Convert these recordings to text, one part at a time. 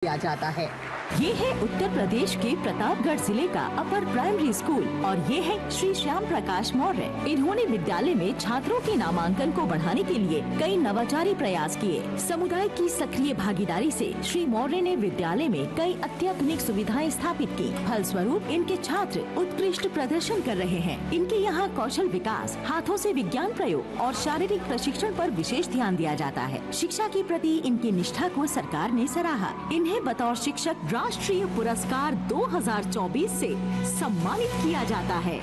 किया जाता है। ये है उत्तर प्रदेश के प्रतापगढ़ जिले का अपर प्राइमरी स्कूल और ये है श्री श्याम प्रकाश मौर्य। इन्होंने विद्यालय में छात्रों के नामांकन को बढ़ाने के लिए कई नवाचारी प्रयास किए। समुदाय की सक्रिय भागीदारी से श्री मौर्य ने विद्यालय में कई अत्याधुनिक सुविधाएं स्थापित की। फलस्वरूप इनके छात्र उत्कृष्ट प्रदर्शन कर रहे हैं। इनके यहाँ कौशल विकास, हाथों से विज्ञान प्रयोग और शारीरिक प्रशिक्षण पर विशेष ध्यान दिया जाता है। शिक्षा के प्रति इनकी निष्ठा को सरकार ने सराहा। इन्हें बतौर शिक्षक राष्ट्रीय पुरस्कार 2024 से सम्मानित किया जाता है।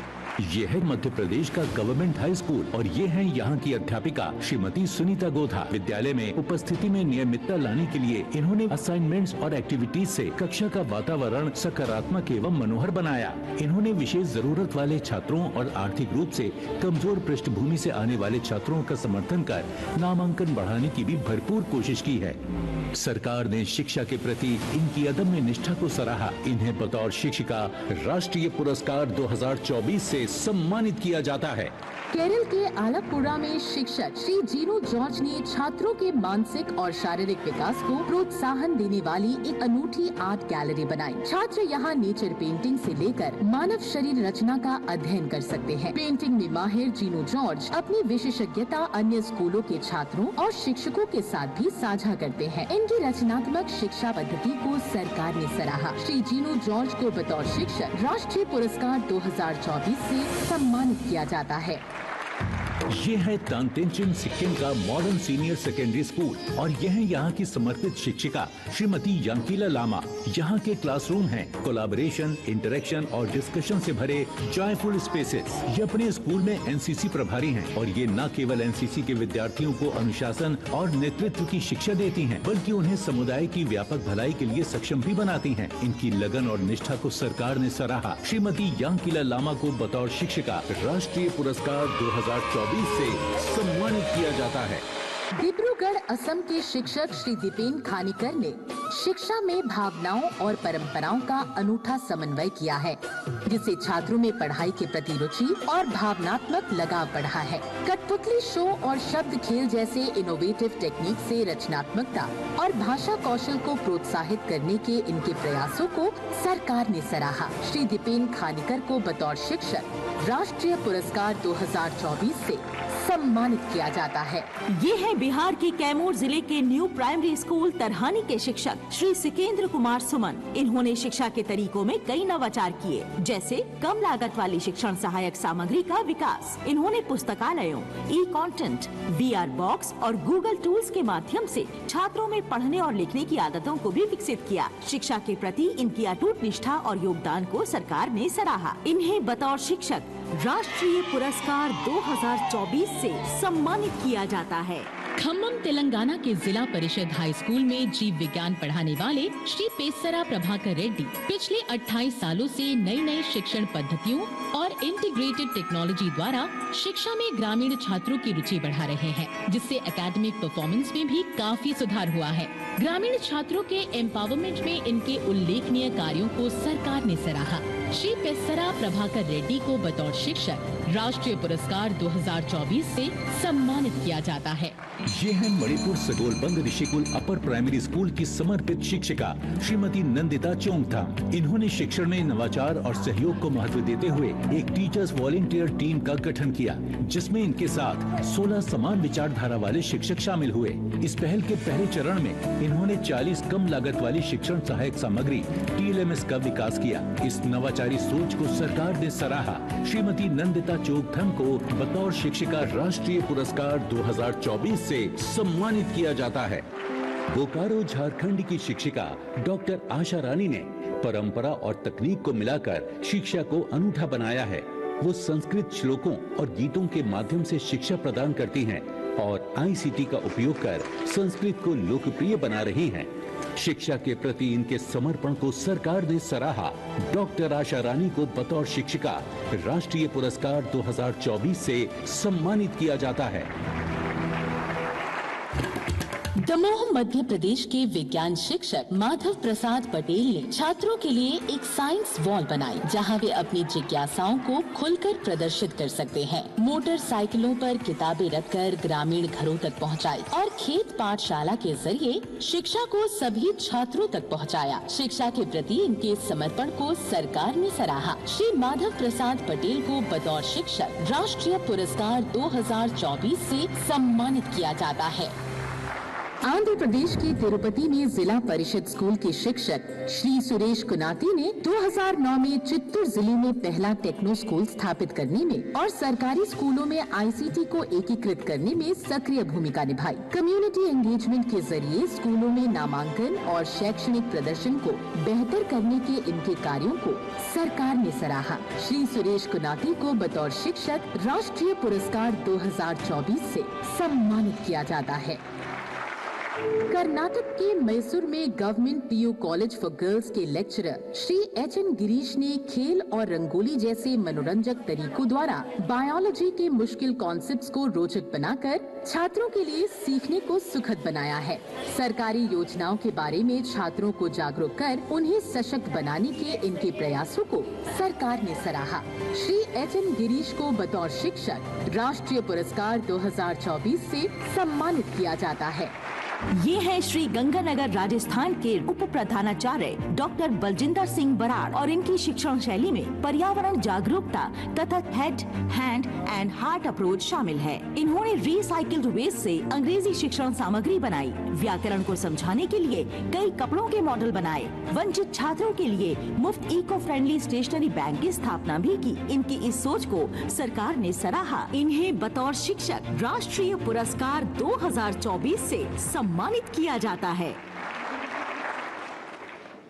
ये है मध्य प्रदेश का गवर्नमेंट हाई स्कूल और ये है यहाँ की अध्यापिका श्रीमती सुनीता गोधा। विद्यालय में उपस्थिति में नियमितता लाने के लिए इन्होंने असाइनमेंट्स और एक्टिविटीज से कक्षा का वातावरण सकारात्मक एवं मनोहर बनाया। इन्होंने विशेष जरूरत वाले छात्रों और आर्थिक रूप से कमजोर पृष्ठभूमि से आने वाले छात्रों का समर्थन कर नामांकन बढ़ाने की भी भरपूर कोशिश की है। सरकार ने शिक्षा के प्रति इनकी अदम्य निष्ठा को सराहा। इन्हें बतौर शिक्षिका राष्ट्रीय पुरस्कार 2024 से सम्मानित किया जाता है। केरल के आलपुरा में शिक्षक श्री जीनू जॉर्ज ने छात्रों के मानसिक और शारीरिक विकास को प्रोत्साहन देने वाली एक अनूठी आर्ट गैलरी बनाई। छात्र यहाँ नेचर पेंटिंग से लेकर मानव शरीर रचना का अध्ययन कर सकते हैं। पेंटिंग में माहिर जीनू जॉर्ज अपनी विशेषज्ञता अन्य स्कूलों के छात्रों और शिक्षकों के साथ भी साझा करते हैं। इनकी रचनात्मक शिक्षा पद्धति को सरकार ने सराहा। श्री जीनू जॉर्ज को बतौर शिक्षक राष्ट्रीय पुरस्कार 2024 से सम्मानित किया जाता है। ये है तानतेनचिन सिक्किम का मॉडर्न सीनियर सेकेंडरी स्कूल और यह है यहाँ की समर्पित शिक्षिका श्रीमती यांकीला लामा। यहाँ के क्लासरूम हैं कोलैबोरेशन, इंटरेक्शन और डिस्कशन से भरे जॉयफुल स्पेसेस। ये अपने स्कूल में एनसीसी प्रभारी हैं और ये न केवल एनसीसी के विद्यार्थियों को अनुशासन और नेतृत्व की शिक्षा देती हैं, बल्कि उन्हें समुदाय की व्यापक भलाई के लिए सक्षम भी बनाती हैं। इनकी लगन और निष्ठा को सरकार ने सराहा। श्रीमती यांकीला लामा को बतौर शिक्षिका राष्ट्रीय पुरस्कार 2024 से सम्मानित किया जाता है। डिब्रूगढ़ असम के शिक्षक श्री दीपेन खानीकर ने शिक्षा में भावनाओं और परंपराओं का अनूठा समन्वय किया है, जिससे छात्रों में पढ़ाई के प्रति रुचि और भावनात्मक लगाव बढ़ा है। कठपुतली शो और शब्द खेल जैसे इनोवेटिव टेक्निक से रचनात्मकता और भाषा कौशल को प्रोत्साहित करने के इनके प्रयासों को सरकार ने सराहा। श्री दीपेन खानीकर को बतौर शिक्षक राष्ट्रीय पुरस्कार 2024 से सम्मानित किया जाता है। ये है बिहार के कैमूर जिले के न्यू प्राइमरी स्कूल तरहानी के शिक्षक श्री सिकेंद्र कुमार सुमन। इन्होंने शिक्षा के तरीकों में कई नवाचार किए, जैसे कम लागत वाली शिक्षण सहायक सामग्री का विकास। इन्होंने पुस्तकालयों, ई कंटेंट, VR बॉक्स और गूगल टूल्स के माध्यम से छात्रों में पढ़ने और लिखने की आदतों को भी विकसित किया। शिक्षा के प्रति इनकी अटूट निष्ठा और योगदान को सरकार ने सराहा। इन्हें बतौर शिक्षक राष्ट्रीय पुरस्कार 2024 से सम्मानित किया जाता है। खम्मम तेलंगाना के जिला परिषद हाई स्कूल में जीव विज्ञान पढ़ाने वाले श्री पेसरा प्रभाकर रेड्डी पिछले 28 सालों से नई नई शिक्षण पद्धतियों और इंटीग्रेटेड टेक्नोलॉजी द्वारा शिक्षा में ग्रामीण छात्रों की रुचि बढ़ा रहे हैं, जिससे एकेडमिक परफॉर्मेंस में भी काफी सुधार हुआ है। ग्रामीण छात्रों के एम्पावरमेंट में इनके उल्लेखनीय कार्यों को सरकार ने सराहा। श्री पेसरा प्रभाकर रेड्डी को बतौर शिक्षक राष्ट्रीय पुरस्कार 2024 से सम्मानित किया जाता है। ये है Manipur Sagolband Rishikul upper primary school की समर्पित शिक्षिका श्रीमती नंदिता चोंगथाम। इन्होंने शिक्षण में नवाचार और सहयोग को महत्व देते हुए एक टीचर्स वॉलंटियर टीम का गठन किया, जिसमें इनके साथ 16 समान विचारधारा वाले शिक्षक शामिल हुए। इस पहल के पहले चरण में इन्होंने 40 कम लागत वाली शिक्षण सहायक सामग्री TLMS का विकास किया। इस नवाचारी सोच को सरकार ने सराहा। श्रीमती नंदिता चोंगथाम को बतौर शिक्षिका राष्ट्रीय पुरस्कार 2024 से सम्मानित किया जाता है। बोकारो झारखंड की शिक्षिका डॉक्टर आशा रानी ने परंपरा और तकनीक को मिलाकर शिक्षा को अनूठा बनाया है। वो संस्कृत श्लोकों और गीतों के माध्यम से शिक्षा प्रदान करती हैं और ICT का उपयोग कर संस्कृत को लोकप्रिय बना रही हैं। शिक्षा के प्रति इनके समर्पण को सरकार ने सराहा। डॉक्टर आशा रानी को बतौर शिक्षिका राष्ट्रीय पुरस्कार 2024 से सम्मानित किया जाता है। दमोह मध्य प्रदेश के विज्ञान शिक्षक माधव प्रसाद पटेल ने छात्रों के लिए एक साइंस वॉल बनाई, जहां वे अपनी जिज्ञासाओं को खुलकर प्रदर्शित कर सकते हैं। मोटरसाइकिलों पर किताबें रखकर ग्रामीण घरों तक पहुंचाई और खेत पाठशाला के जरिए शिक्षा को सभी छात्रों तक पहुंचाया। शिक्षा के प्रति इनके समर्पण को सरकार ने सराहा। श्री माधव प्रसाद पटेल को बतौर शिक्षक राष्ट्रीय पुरस्कार 2024 से सम्मानित किया जाता है। आंध्र प्रदेश के तिरुपति में जिला परिषद स्कूल के शिक्षक श्री सुरेश कुनाती ने 2009 में चित्तूर जिले में पहला टेक्नो स्कूल स्थापित करने में और सरकारी स्कूलों में आईसीटी को एकीकृत करने में सक्रिय भूमिका निभाई। कम्युनिटी एंगेजमेंट के जरिए स्कूलों में नामांकन और शैक्षणिक प्रदर्शन को बेहतर करने के इनके कार्यों को सरकार ने सराहा। श्री सुरेश कुनाती को बतौर शिक्षक राष्ट्रीय पुरस्कार 2024 से सम्मानित किया जाता है। कर्नाटक के मैसूर में government PU college for girls के लेक्चरर श्री एच.एन. गिरीश ने खेल और रंगोली जैसे मनोरंजक तरीकों द्वारा बायोलॉजी के मुश्किल कॉन्सेप्ट्स को रोचक बनाकर छात्रों के लिए सीखने को सुखद बनाया है। सरकारी योजनाओं के बारे में छात्रों को जागरूक कर उन्हें सशक्त बनाने के इनके प्रयासों को सरकार ने सराहा। श्री एच.एन. गिरीश को बतौर शिक्षक राष्ट्रीय पुरस्कार 2024 से सम्मानित किया जाता है। ये है श्री गंगानगर राजस्थान के उप प्रधानाचार्य डॉक्टर बलजिंदर सिंह बराड़ और इनकी शिक्षण शैली में पर्यावरण जागरूकता तथा head, hand and heart approach शामिल है। इन्होंने रिसाइकिल्ड वेस्ट से अंग्रेजी शिक्षण सामग्री बनाई, व्याकरण को समझाने के लिए कई कपड़ों के मॉडल बनाए, वंचित छात्रों के लिए मुफ्त इको फ्रेंडली स्टेशनरी बैंक की स्थापना भी की। इनकी इस सोच को सरकार ने सराहा। इन्हें बतौर शिक्षक राष्ट्रीय पुरस्कार 2024 से सम्मानित किया जाता है।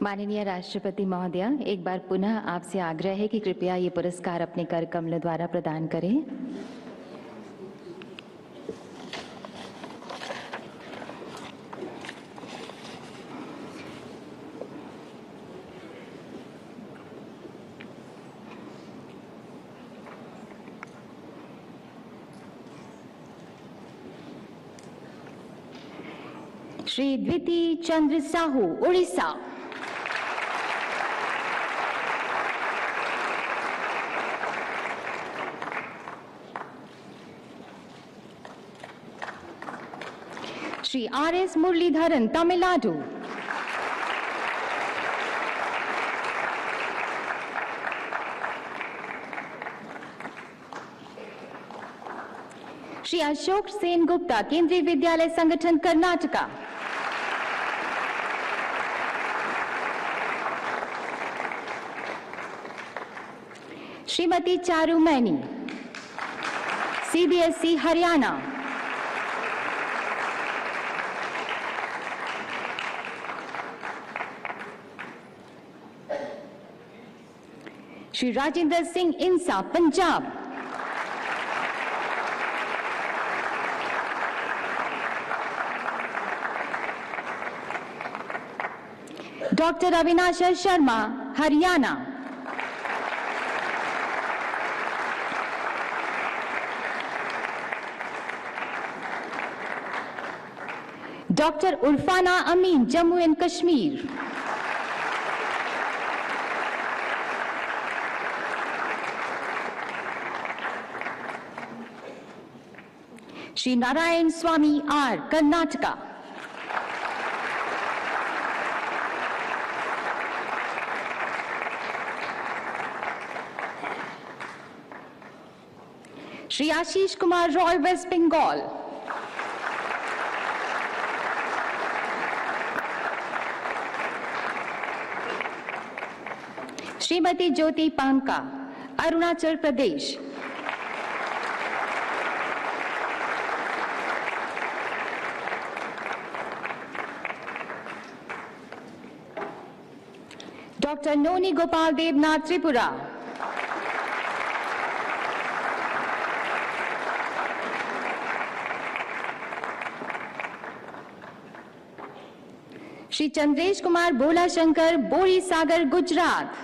माननीय राष्ट्रपति महोदय, एक बार पुनः आपसे आग्रह है कि कृपया ये पुरस्कार अपने कर कमल द्वारा प्रदान करें। Shri Dviti Chandra Sahu, Orissa. Shri R S. Muralidharan, Tamil Nadu. Shri Ashok Sen Gupta, Kendriya Vidyalaya Sangathan, Karnataka. Shrimati Charu Maini, CBSE, Haryana. Shri Rajendra Singh Insa, Punjab. Doctor Avinash Sharma, Haryana. Doctor Urfana Amin, Jammu and Kashmir. Shri Narayan Swamy R, Karnataka. Shri Ashish Kumar Roy, West Bengal. Shrimati Jyoti Panka, Arunachal Pradesh. Doctor Noni Gopal Debnath, Tripura. Shri Chandresh Kumar Bhola Shankar, Bori Sagar, Gujarat.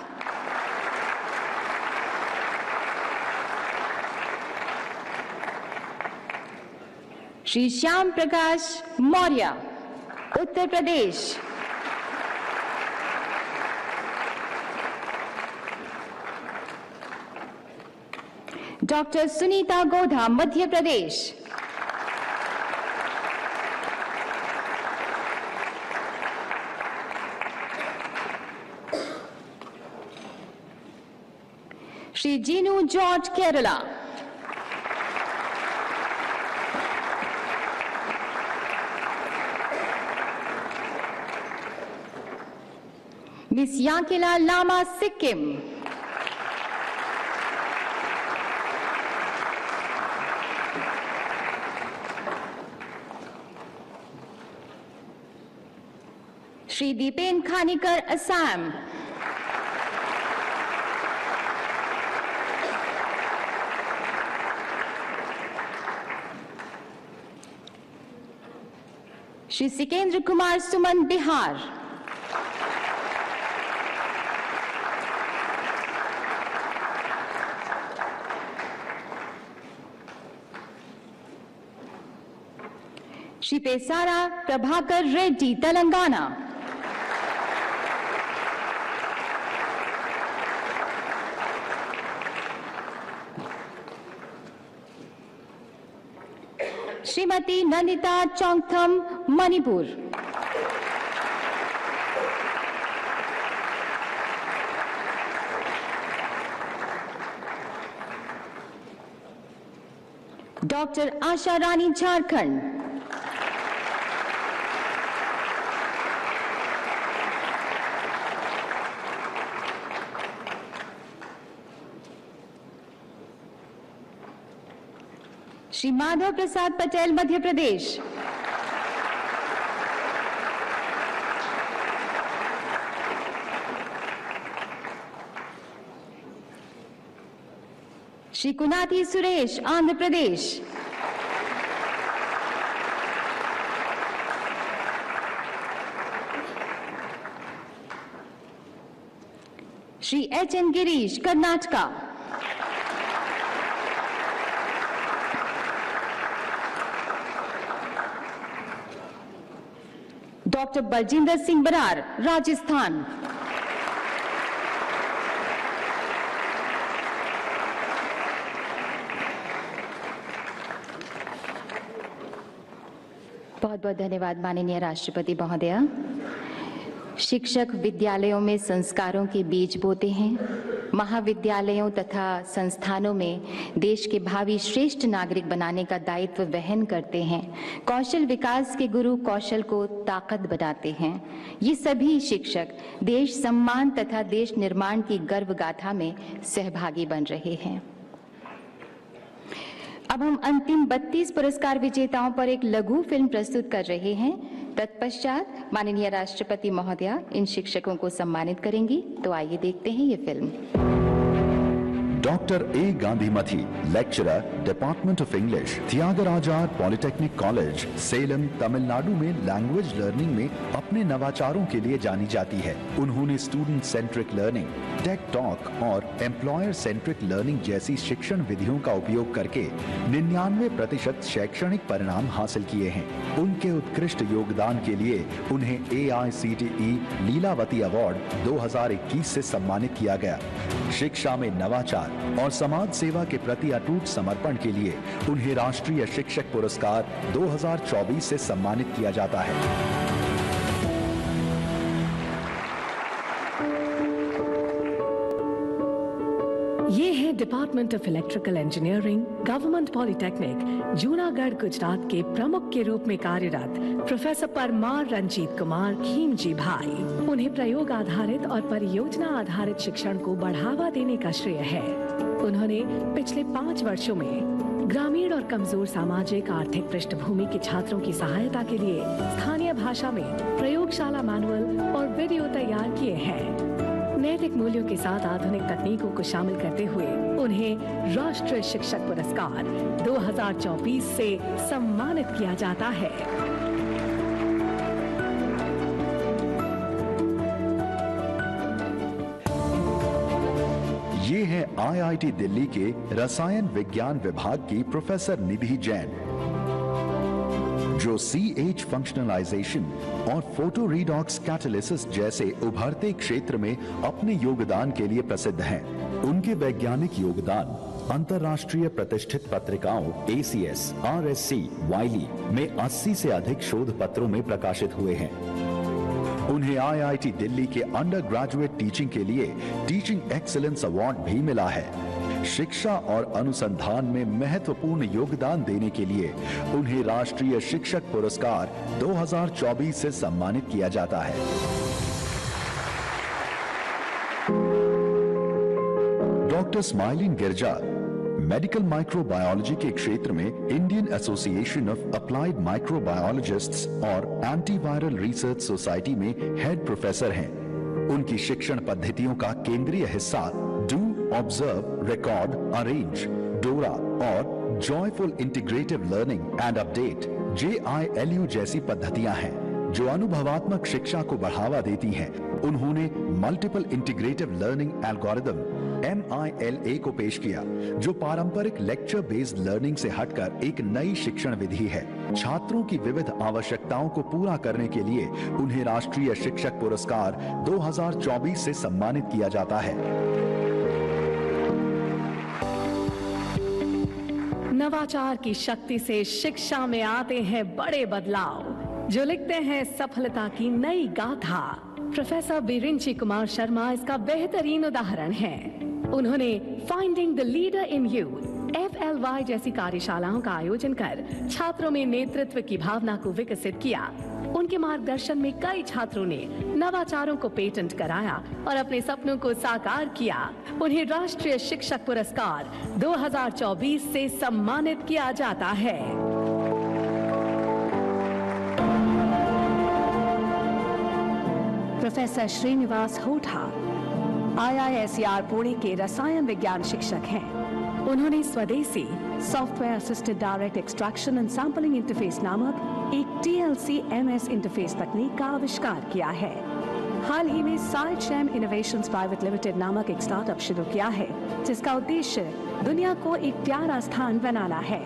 Shri Shyam Prakash Maurya, Uttar Pradesh. Doctor Sunita Godha, Madhya Pradesh. Shri Jinu George, Kerala. Miss यांकिला Lama, Sikkim. Shri Dipen खानीकर, Assam. Shri Sikendra Kumar Suman, Bihar. Shri Pesara Prabhakar Reddy, Telangana. Shrimati Nandita चौंगथम, Manipur. Doctor Asha Rani, Jharkhand. Shri Madhav Prasad Patel, Madhya Pradesh. Shri कुनाथी Suresh, Andhra Pradesh. Shri H N. Girish, Karnataka. Doctor Baljinder Singh Brar, Rajasthan. बहुत बहुत धन्यवाद माननीय राष्ट्रपति महोदया। शिक्षक विद्यालयों में संस्कारों के बीज बोते हैं। महाविद्यालयों तथा संस्थानों में देश के भावी श्रेष्ठ नागरिक बनाने का दायित्व वहन करते हैं। कौशल विकास के गुरु कौशल को ताकत बनाते हैं। ये सभी शिक्षक देश सम्मान तथा देश निर्माण की गर्व गाथा में सहभागी बन रहे हैं। अब हम अंतिम 32 पुरस्कार विजेताओं पर एक लघु फिल्म प्रस्तुत कर रहे हैं। तत्पश्चात माननीय राष्ट्रपति महोदया इन शिक्षकों को सम्मानित करेंगी। तो आइए देखते हैं ये फिल्म। Doctor A Gandhimathi, lecturer, department of English, Thyagaraja polytechnic college, Salem, Tamil Nadu में लैंग्वेज लर्निंग में अपने नवाचारों के लिए जानी जाती है। उन्होंने student centric learning, tech talk और एम्प्लॉयर सेंट्रिक लर्निंग जैसी शिक्षण विधियों का उपयोग करके 99% शैक्षणिक परिणाम हासिल किए हैं। उनके उत्कृष्ट योगदान के लिए उन्हें AICTE लीलावती अवार्ड 2021 से सम्मानित किया गया। शिक्षा में नवाचार और समाज सेवा के प्रति अटूट समर्पण के लिए उन्हें राष्ट्रीय शिक्षक पुरस्कार 2024 से सम्मानित किया जाता है। ये है department of electrical engineering, government polytechnic, Junagadh, Gujarat के प्रमुख के रूप में कार्यरत प्रोफेसर परमार रंजीत कुमार खीमजी भाई। उन्हें प्रयोग आधारित और परियोजना आधारित शिक्षण को बढ़ावा देने का श्रेय है। उन्होंने पिछले 5 वर्षों में ग्रामीण और कमजोर सामाजिक आर्थिक पृष्ठभूमि के छात्रों की सहायता के लिए स्थानीय भाषा में प्रयोगशाला मैनुअल और वीडियो तैयार किए हैं। नैतिक मूल्यों के साथ आधुनिक तकनीकों को शामिल करते हुए उन्हें राष्ट्रीय शिक्षक पुरस्कार 2024 से सम्मानित किया जाता है। ये है IIT दिल्ली के रसायन विज्ञान विभाग की प्रोफेसर निधि जैन, जो CH फंक्शनलाइजेशन और फोटो रीडॉक्स कैटालिसिस जैसे उभरते क्षेत्र में अपने योगदान के लिए प्रसिद्ध हैं। उनके वैज्ञानिक योगदान अंतर्राष्ट्रीय प्रतिष्ठित पत्रिकाओं ACS, RSC, वाइली में 80 से अधिक शोध पत्रों में प्रकाशित हुए हैं। उन्हें IIT दिल्ली के अंडर ग्रेजुएट टीचिंग के लिए टीचिंग एक्सीलेंस अवार्ड भी मिला है। शिक्षा और अनुसंधान में महत्वपूर्ण योगदान देने के लिए उन्हें राष्ट्रीय शिक्षक पुरस्कार 2024 से सम्मानित किया जाता है। डॉक्टर स्माइलिन गिरजा मेडिकल माइक्रोबायोलॉजी के क्षेत्र में इंडियन एसोसिएशन ऑफ अप्लाइड माइक्रोबायोलॉजिस्ट्स और एंटीवायरल रिसर्च सोसाइटी में हेड प्रोफेसर हैं। उनकी शिक्षण पद्धतियों का केंद्रीय हिस्सा डू, ऑब्जर्व, रिकॉर्ड, अरेंज, डोरा और joyful integrative learning and update JILU जैसी पद्धतियां हैं जो अनुभवात्मक शिक्षा को बढ़ावा देती हैं। उन्होंने multiple integrative learning algorithm MILA को पेश किया, जो पारंपरिक लेक्चर बेस्ड लर्निंग से हटकर एक नई शिक्षण विधि है। छात्रों की विविध आवश्यकताओं को पूरा करने के लिए उन्हें राष्ट्रीय शिक्षक पुरस्कार 2024 से सम्मानित किया जाता है। नवाचार की शक्ति से शिक्षा में आते हैं बड़े बदलाव, जो लिखते हैं सफलता की नई गाथा। प्रोफेसर बिरिंची कुमार शर्मा इसका बेहतरीन उदाहरण है। उन्होंने finding the leader in youth FLY जैसी कार्यशालाओं का आयोजन कर छात्रों में नेतृत्व की भावना को विकसित किया। उनके मार्गदर्शन में कई छात्रों ने नवाचारों को पेटेंट कराया और अपने सपनों को साकार किया। उन्हें राष्ट्रीय शिक्षक पुरस्कार 2024 से सम्मानित किया जाता है। प्रोफेसर श्रीनिवास होठा IISER पुणे के रसायन विज्ञान शिक्षक हैं। उन्होंने स्वदेशी software assisted direct extraction and sampling interface नामक एक TLC-MS इंटरफेस तकनीक का आविष्कार किया है। हाल ही में साइडशैम इनोवेशंस प्राइवेट लिमिटेड नामक एक स्टार्टअप शुरू किया है, जिसका उद्देश्य दुनिया को एक प्यारा स्थान बनाना है।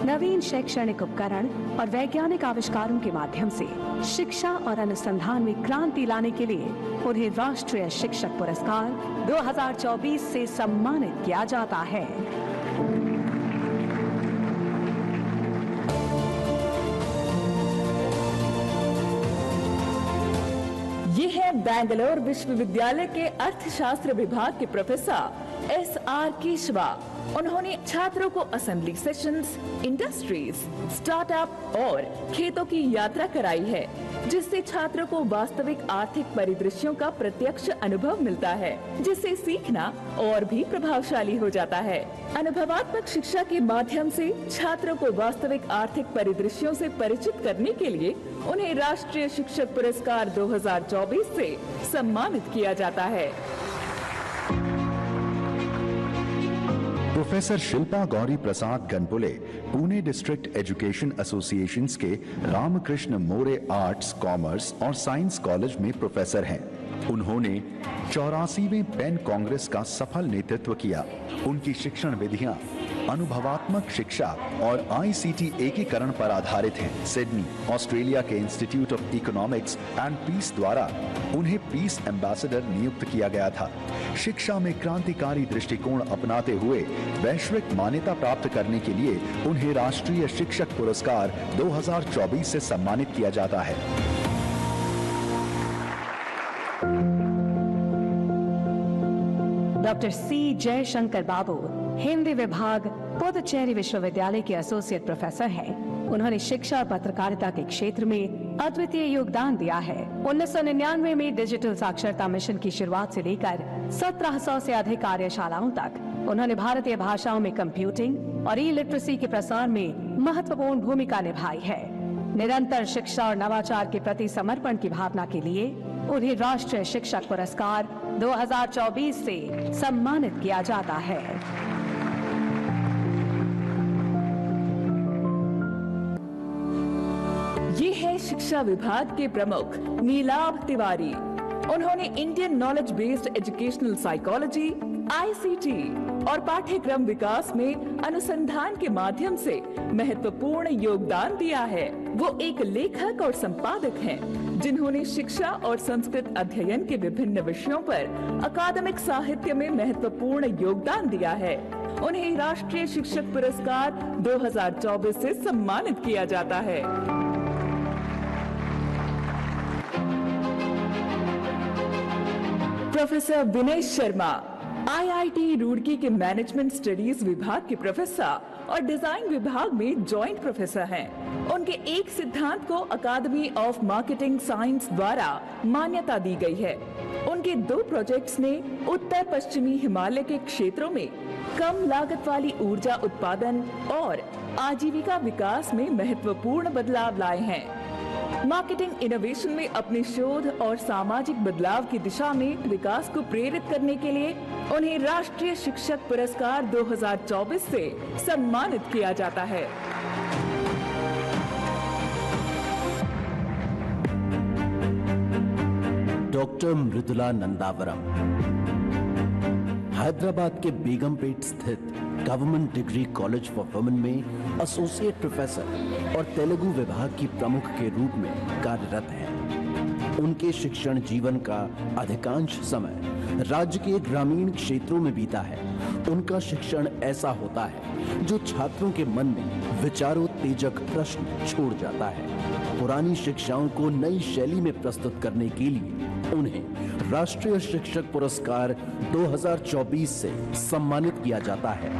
नवीन शैक्षणिक उपकरण और वैज्ञानिक आविष्कारों के माध्यम से शिक्षा और अनुसंधान में क्रांति लाने के लिए उन्हें राष्ट्रीय शिक्षक पुरस्कार 2024 से सम्मानित किया जाता है। ये है बैंगलोर विश्वविद्यालय के अर्थशास्त्र विभाग के प्रोफेसर SR केशवा। उन्होंने छात्रों को असेंबली सेशंस, इंडस्ट्रीज, स्टार्टअप और खेतों की यात्रा कराई है, जिससे छात्रों को वास्तविक आर्थिक परिदृश्यों का प्रत्यक्ष अनुभव मिलता है, जिससे सीखना और भी प्रभावशाली हो जाता है। अनुभवात्मक शिक्षा के माध्यम से छात्रों को वास्तविक आर्थिक परिदृश्यों से परिचित करने के लिए उन्हें राष्ट्रीय शिक्षक पुरस्कार 2024 से सम्मानित किया जाता है। प्रोफेसर शिल्पा गौरी प्रसाद Ganpule Pune district education associations के रामकृष्ण मोरे आर्ट्स, कॉमर्स और साइंस कॉलेज में प्रोफेसर हैं। उन्होंने 84वें पेन कांग्रेस का सफल नेतृत्व किया। उनकी शिक्षण विधियां अनुभवात्मक शिक्षा और ICT एकीकरण पर आधारित हैं। सिडनी, ऑस्ट्रेलिया के institute of economics and peace द्वारा उन्हें पीस एम्बेसडर नियुक्त किया गया था। शिक्षा में क्रांतिकारी दृष्टिकोण अपनाते हुए वैश्विक मान्यता प्राप्त करने के लिए उन्हें राष्ट्रीय शिक्षक पुरस्कार 2024 से सम्मानित किया जाता है। डॉक्टर C जयशंकर बाबू हिंदी विभाग पुदुचेरी विश्वविद्यालय के एसोसिएट प्रोफेसर हैं। उन्होंने शिक्षा और पत्रकारिता के क्षेत्र में अद्वितीय योगदान दिया है। 1999 में डिजिटल साक्षरता मिशन की शुरुआत से लेकर 1700 से अधिक कार्यशालाओं तक उन्होंने भारतीय भाषाओं में कंप्यूटिंग और ई-लिटरेसी के प्रसार में महत्वपूर्ण भूमिका निभाई है। निरंतर शिक्षा और नवाचार के प्रति समर्पण की भावना के लिए उन्हें राष्ट्रीय शिक्षक पुरस्कार 2024 से सम्मानित किया जाता है। ये है शिक्षा विभाग के प्रमुख नीलाभ तिवारी। उन्होंने Indian knowledge based educational psychology, ICT और पाठ्यक्रम विकास में अनुसंधान के माध्यम से महत्वपूर्ण योगदान दिया है। वो एक लेखक और संपादक हैं, जिन्होंने शिक्षा और संस्कृत अध्ययन के विभिन्न विषयों पर अकादमिक साहित्य में महत्वपूर्ण योगदान दिया है। उन्हें राष्ट्रीय शिक्षक पुरस्कार 2024 से सम्मानित किया जाता है। प्रोफेसर विनय शर्मा IIT रुड़की के मैनेजमेंट स्टडीज विभाग के प्रोफेसर और डिजाइन विभाग में जॉइंट प्रोफेसर हैं। उनके एक सिद्धांत को अकादमी ऑफ मार्केटिंग साइंस द्वारा मान्यता दी गई है। उनके 2 प्रोजेक्ट्स ने उत्तर पश्चिमी हिमालय के क्षेत्रों में कम लागत वाली ऊर्जा उत्पादन और आजीविका विकास में महत्वपूर्ण बदलाव लाए हैं। मार्केटिंग इनोवेशन में अपने शोध और सामाजिक बदलाव की दिशा में विकास को प्रेरित करने के लिए उन्हें राष्ट्रीय शिक्षक पुरस्कार 2024 से सम्मानित किया जाता है। डॉक्टर मृदुला नंदावरम हैदराबाद के बेगमपेट स्थित government degree college for women में एसोसिएट प्रोफेसर और तेलुगु विभाग की प्रमुख के रूप में कार्यरत हैं। उनके शिक्षण जीवन का अधिकांश समय राज्य के ग्रामीण क्षेत्रों में बीता है। उनका शिक्षण ऐसा होता है जो छात्रों के मन में विचारोत्तेजक प्रश्न छोड़ जाता है। पुरानी शिक्षाओं को नई शैली में प्रस्तुत करने के लिए उन्हें राष्ट्रीय शिक्षक पुरस्कार 2024 से सम्मानित किया जाता है।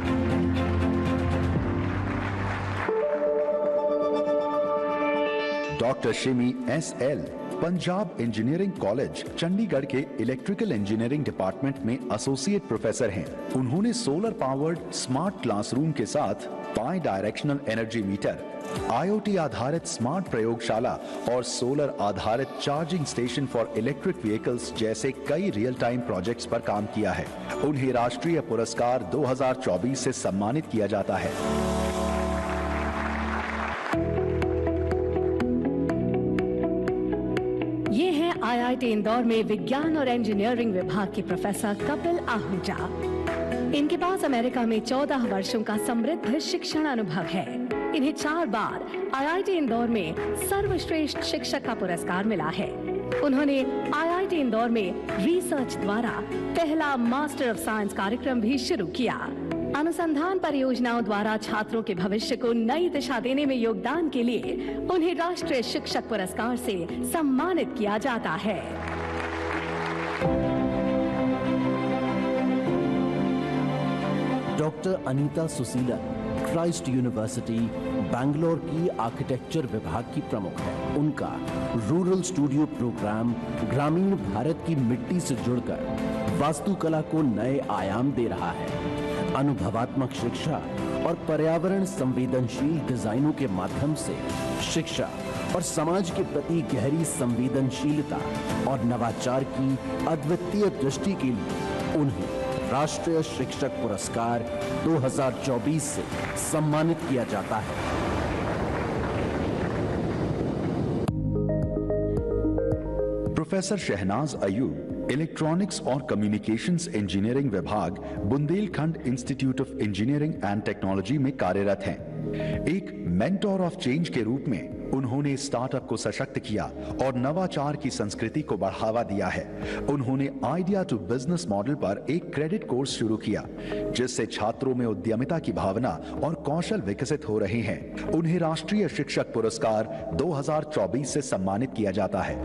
डॉक्टर शिमी SL Punjab engineering college Chandigarh के इलेक्ट्रिकल इंजीनियरिंग डिपार्टमेंट में एसोसिएट प्रोफेसर हैं। उन्होंने सोलर पावर्ड स्मार्ट क्लासरूम के साथ by directional energy meter, IoT आधारित स्मार्ट प्रयोगशाला और सोलर आधारित charging station for electric vehicles जैसे कई रियल टाइम प्रोजेक्ट्स पर काम किया है। उन्हें राष्ट्रीय पुरस्कार 2024 से सम्मानित किया जाता है। ये है IIT इंदौर में विज्ञान और इंजीनियरिंग विभाग के प्रोफेसर कपिल आहूजा। इनके पास अमेरिका में 14 वर्षों का समृद्ध शिक्षण अनुभव है। इन्हें 4 बार IIT इंदौर में सर्वश्रेष्ठ शिक्षक का पुरस्कार मिला है। उन्होंने IIT इंदौर में रिसर्च द्वारा पहला मास्टर ऑफ साइंस कार्यक्रम भी शुरू किया। अनुसंधान परियोजनाओं द्वारा छात्रों के भविष्य को नई दिशा देने में योगदान के लिए उन्हें राष्ट्रीय शिक्षक पुरस्कार से सम्मानित किया जाता है। Doctor Anita Susheelan Christ university Bangalore की आर्किटेक्चर विभाग की प्रमुख है। उनका रूरल स्टूडियो प्रोग्राम ग्रामीण भारत की मिट्टी से जुड़कर वास्तुकला को नए आयाम दे रहा है। अनुभवात्मक शिक्षा और पर्यावरण संवेदनशील डिजाइनों के माध्यम से शिक्षा और समाज के प्रति गहरी संवेदनशीलता और नवाचार की अद्वितीय दृष्टि के लिए उन्हें राष्ट्रीय शिक्षक पुरस्कार 2024 से सम्मानित किया जाता है। प्रोफेसर शहनाज अयूब इलेक्ट्रॉनिक्स और कम्युनिकेशंस इंजीनियरिंग विभाग Bundelkhand institute of engineering and technology में कार्यरत हैं। एक मेंटोर ऑफ चेंज के रूप में उन्होंने स्टार्टअप को सशक्त किया और नवाचार की संस्कृति को बढ़ावा दिया है। उन्होंने आइडिया टू बिजनेस मॉडल पर एक क्रेडिट कोर्स शुरू किया, जिससे छात्रों में उद्यमिता की भावना और कौशल विकसित हो रहे हैं। उन्हें राष्ट्रीय शिक्षक पुरस्कार 2024 से सम्मानित किया जाता है।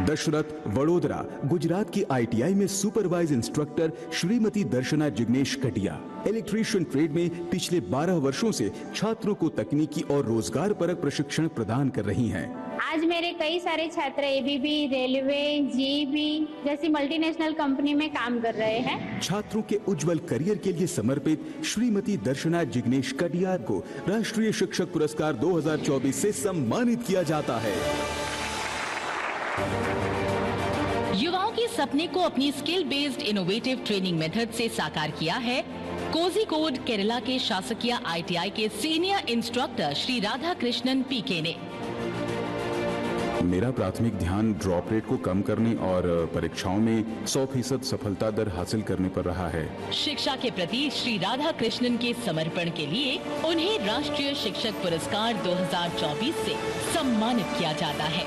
दशरथ वडोदरा गुजरात की ITI में सुपरवाइज इंस्ट्रक्टर श्रीमती दर्शना जिग्नेश कटिया इलेक्ट्रीशियन ट्रेड में पिछले 12 वर्षों से छात्रों को तकनीकी और रोजगार परक प्रशिक्षण प्रदान कर रही हैं। आज मेरे कई सारे छात्र ABB, रेलवे, GE जैसी मल्टीनेशनल कंपनी में काम कर रहे हैं। छात्रों के उज्जवल करियर के लिए समर्पित श्रीमती दर्शना जिग्नेश कटिया को राष्ट्रीय शिक्षक पुरस्कार 2024 से सम्मानित किया जाता है। युवाओं के सपने को अपनी skill based innovative training method से साकार किया है कोझिकोड केरला के शासकीय ITI के senior instructor Shri Radha Krishnan PK ने। मेरा प्राथमिक ध्यान ड्रॉप रेट को कम करने और परीक्षाओं में 100% सफलता दर हासिल करने पर रहा है। शिक्षा के प्रति श्री राधा कृष्णन के समर्पण के लिए उन्हें राष्ट्रीय शिक्षक पुरस्कार 2024 से सम्मानित किया जाता है।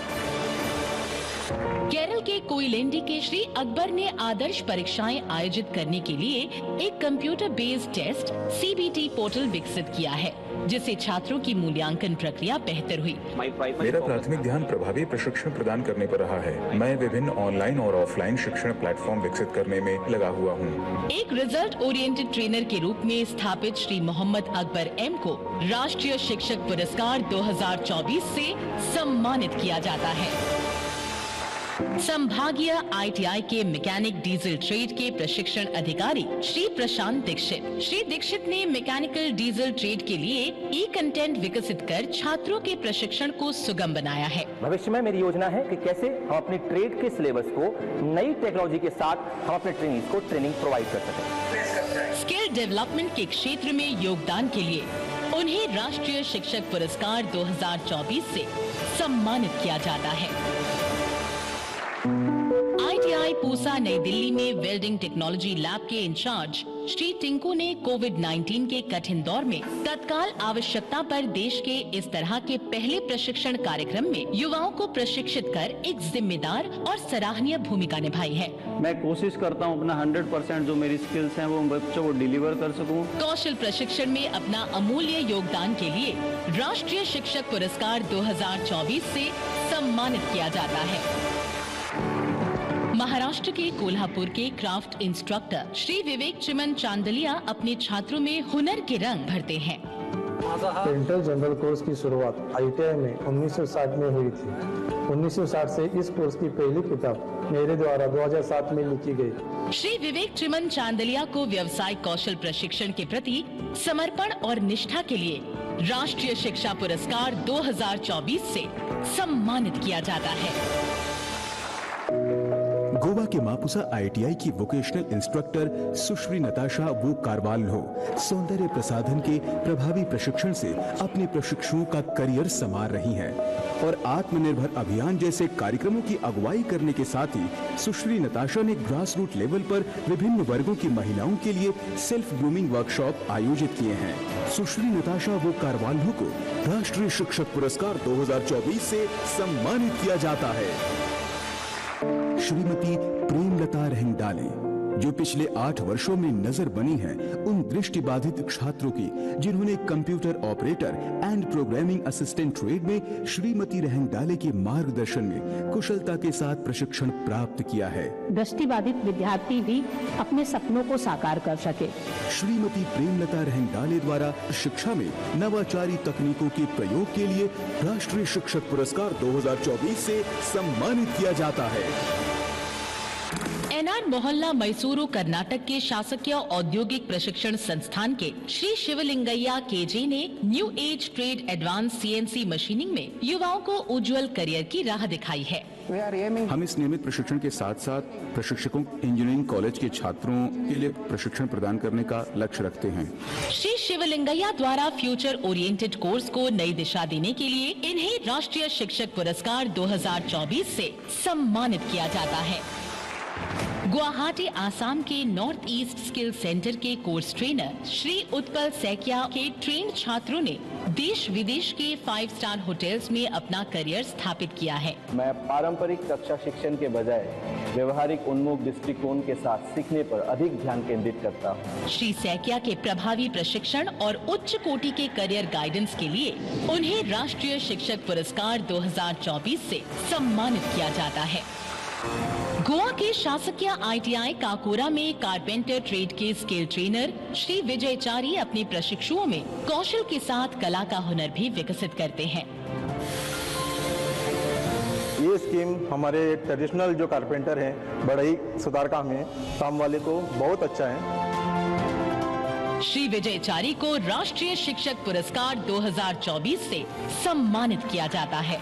केरल के कोयलेंडी के श्री अकबर ने आदर्श परीक्षाएं आयोजित करने के लिए एक computer based test CBT portal विकसित किया है, जिससे छात्रों की मूल्यांकन प्रक्रिया बेहतर हुई। मेरा प्राथमिक ध्यान प्रभावी प्रशिक्षण प्रदान करने पर रहा है। मैं विभिन्न ऑनलाइन और ऑफलाइन शिक्षण प्लेटफॉर्म विकसित करने में लगा हुआ हूँ। एक रिजल्ट ओरिएंटेड ट्रेनर के रूप में स्थापित श्री मोहम्मद अकबर M को राष्ट्रीय शिक्षक पुरस्कार 2024 से सम्मानित किया जाता है। संभागीय ITI के मैकेनिक डीजल ट्रेड के प्रशिक्षण अधिकारी श्री प्रशांत दीक्षित। श्री दीक्षित ने मैकेनिकल डीजल ट्रेड के लिए ई-कंटेंट विकसित कर छात्रों के प्रशिक्षण को सुगम बनाया है। भविष्य में मेरी योजना है कि कैसे हम अपनी ट्रेड के सिलेबस को नई टेक्नोलॉजी के साथ हम अपने ट्रेनिंग्स को ट्रेनिंग प्रोवाइड कर सकें। स्किल डेवलपमेंट के क्षेत्र में योगदान के लिए उन्हें राष्ट्रीय शिक्षक पुरस्कार 2024 से सम्मानित किया जाता है। ITI पूसा नई दिल्ली में वेल्डिंग टेक्नोलॉजी लैब के इंचार्ज श्री टिंकू ने कोविड-19 के कठिन दौर में तत्काल आवश्यकता पर देश के इस तरह के पहले प्रशिक्षण कार्यक्रम में युवाओं को प्रशिक्षित कर एक जिम्मेदार और सराहनीय भूमिका निभाई है। मैं कोशिश करता हूं अपना 100% जो मेरी स्किल्स हैं वो बच्चों को डिलीवर कर सकूं। कौशल प्रशिक्षण में अपना अमूल्य योगदान के लिए राष्ट्रीय शिक्षक पुरस्कार 2024 से सम्मानित किया जाता है। महाराष्ट्र के कोल्हापुर के क्राफ्ट इंस्ट्रक्टर श्री विवेक चिमन चांदलिया अपने छात्रों में हुनर के रंग भरते हैं। पेंटर जनरल कोर्स की शुरुआत ITI में 1960 में हुई थी। 1960 से इस कोर्स की पहली किताब मेरे द्वारा 2007 में लिखी गई। श्री विवेक चिमन चांदलिया को व्यवसायिक कौशल प्रशिक्षण के प्रति समर्पण और निष्ठा के लिए राष्ट्रीय शिक्षा पुरस्कार 2024 से सम्मानित किया जाता है। गोवा के मापुसा ITI की वोकेशनल इंस्ट्रक्टर सुश्री नताशा वो कारवाल्हो सौंदर्य प्रसाधन के प्रभावी प्रशिक्षण से अपने प्रशिक्षुओं का करियर संवार रही हैं और आत्मनिर्भर अभियान जैसे कार्यक्रमों की अगुवाई करने के साथ ही सुश्री नताशा ने ग्रास रूट लेवल पर विभिन्न वर्गों की महिलाओं के लिए सेल्फ ग्रूमिंग वर्कशॉप आयोजित किए हैं। सुश्री नताशा वो कारवाल्हो को राष्ट्रीय शिक्षक पुरस्कार 2024 से सम्मानित किया जाता है। श्रीमती प्रेमलता रहंगडाले जो पिछले 8 वर्षों में नजर बनी हैं उन दृष्टिबाधित छात्रों की जिन्होंने computer operator and programming assistant trade में श्रीमती रहंगडाले के मार्गदर्शन में कुशलता के साथ प्रशिक्षण प्राप्त किया है। दृष्टिबाधित विद्यार्थी भी अपने सपनों को साकार कर सके। श्रीमती प्रेमलता रहंगडाले द्वारा शिक्षा में नवाचारी तकनीकों के प्रयोग के लिए राष्ट्रीय शिक्षक पुरस्कार 2024 से सम्मानित किया जाता है। NR मोहल्ला मैसूरू कर्नाटक के शासकीय औद्योगिक प्रशिक्षण संस्थान के श्री शिवलिंगैया KJ ने new age trade advance CNC machining में युवाओं को उज्जवल करियर की राह दिखाई है। हम इस नियमित प्रशिक्षण के साथ साथ प्रशिक्षकों इंजीनियरिंग कॉलेज के छात्रों के लिए प्रशिक्षण प्रदान करने का लक्ष्य रखते हैं। श्री शिवलिंगैया द्वारा फ्यूचर ओरिएंटेड कोर्स को नई दिशा देने के लिए इन्हें राष्ट्रीय शिक्षक पुरस्कार 2024 से सम्मानित किया जाता है। गुवाहाटी आसाम के नॉर्थ ईस्ट स्किल सेंटर के कोर्स ट्रेनर श्री उत्पल सैकिया के ट्रेन छात्रों ने देश विदेश के 5 स्टार होटल्स में अपना करियर स्थापित किया है। मैं पारंपरिक कक्षा शिक्षण के बजाय व्यवहारिक उन्मुख दृष्टिकोण के साथ सीखने पर अधिक ध्यान केंद्रित करता हूँ। श्री सैकिया के प्रभावी प्रशिक्षण और उच्च कोटि के करियर गाइडेंस के लिए उन्हें राष्ट्रीय शिक्षक पुरस्कार 2024 से सम्मानित किया जाता है। गोवा के शासकीय ITI काकोरा में कारपेंटर ट्रेड के स्किल ट्रेनर श्री विजय चारी अपने प्रशिक्षुओं में कौशल के साथ कला का हुनर भी विकसित करते हैं। ये स्कीम हमारे ट्रेडिशनल जो कारपेंटर हैं बढ़ई सुधार काम है काम वाले को बहुत अच्छा है। श्री विजय चारी को राष्ट्रीय शिक्षक पुरस्कार 2024 से सम्मानित किया जाता है।